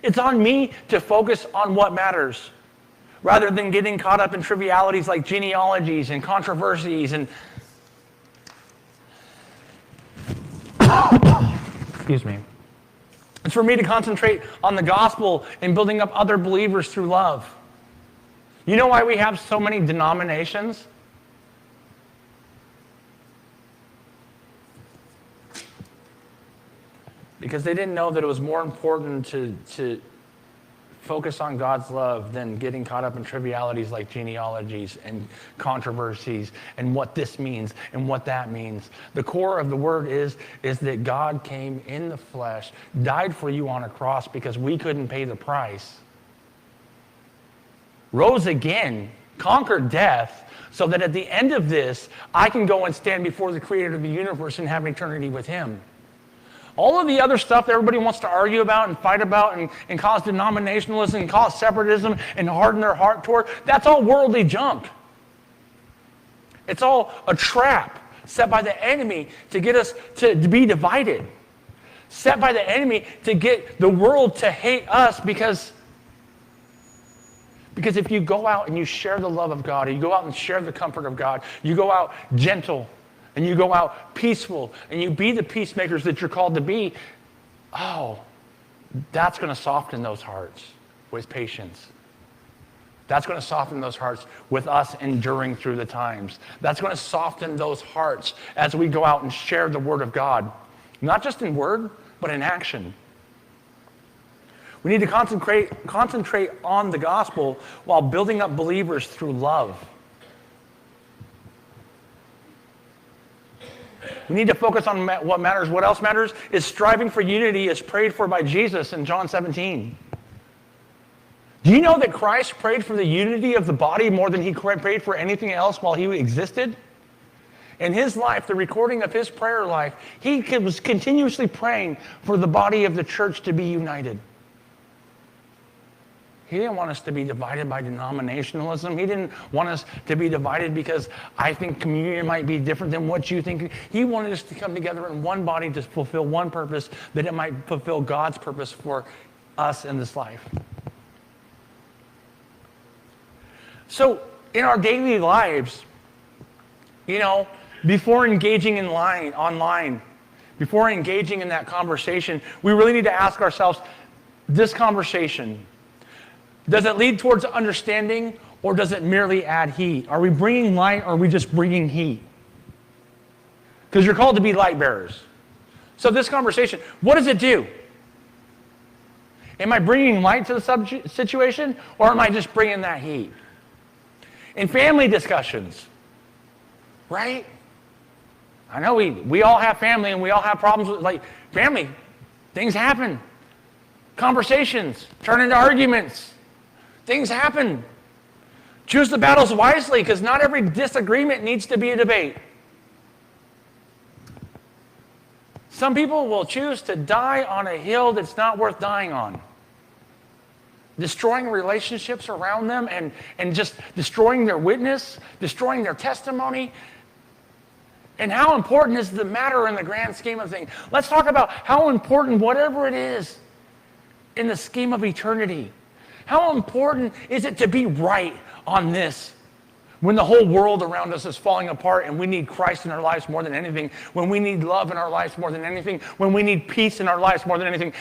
It's on me to focus on what matters rather than getting caught up in trivialities like genealogies and controversies and excuse me. It's for me to concentrate on the gospel and building up other believers through love. You know why we have so many denominations? Because they didn't know that it was more important to focus on God's love than getting caught up in trivialities like genealogies and controversies and what this means and what that means. The core of the word is that God came in the flesh, died for you on a cross because we couldn't pay the price, rose again, conquered death, so that at the end of this, I can go and stand before the creator of the universe and have eternity with him. All of the other stuff that everybody wants to argue about and fight about and cause denominationalism and cause separatism and harden their heart toward, that's all worldly junk. It's all a trap set by the enemy to get us to be divided. Set by the enemy to get the world to hate us because if you go out and you share the love of God, or you go out and share the comfort of God, you go out gentle, and you go out peaceful, and you be the peacemakers that you're called to be, that's going to soften those hearts with patience. That's going to soften those hearts with us enduring through the times. That's going to soften those hearts as we go out and share the word of God, not just in word, but in action. We need to concentrate on the gospel while building up believers through love. We need to focus on what matters. What else matters is striving for unity as prayed for by Jesus in John 17. Do you know that Christ prayed for the unity of the body more than he prayed for anything else while he existed? In his life, the recording of his prayer life, he was continuously praying for the body of the church to be united. He didn't want us to be divided by denominationalism. He didn't want us to be divided because I think communion might be different than what you think. He wanted us to come together in one body to fulfill one purpose, that it might fulfill God's purpose for us in this life. So in our daily lives, before engaging online, before engaging in that conversation, we really need to ask ourselves, this conversation, does it lead towards understanding, or does it merely add heat? Are we bringing light, or are we just bringing heat? Because you're called to be light bearers. So this conversation, what does it do? Am I bringing light to the situation, or am I just bringing that heat? In family discussions, right? I know we all have family, and we all have problems with family. Things happen. Conversations turn into arguments. Things happen. Choose the battles wisely, because not every disagreement needs to be a debate. Some people will choose to die on a hill that's not worth dying on. Destroying relationships around them and just destroying their witness, destroying their testimony. And how important is the matter in the grand scheme of things? Let's talk about how important, whatever it is, in the scheme of eternity. How important is it to be right on this when the whole world around us is falling apart and we need Christ in our lives more than anything, when we need love in our lives more than anything, when we need peace in our lives more than anything?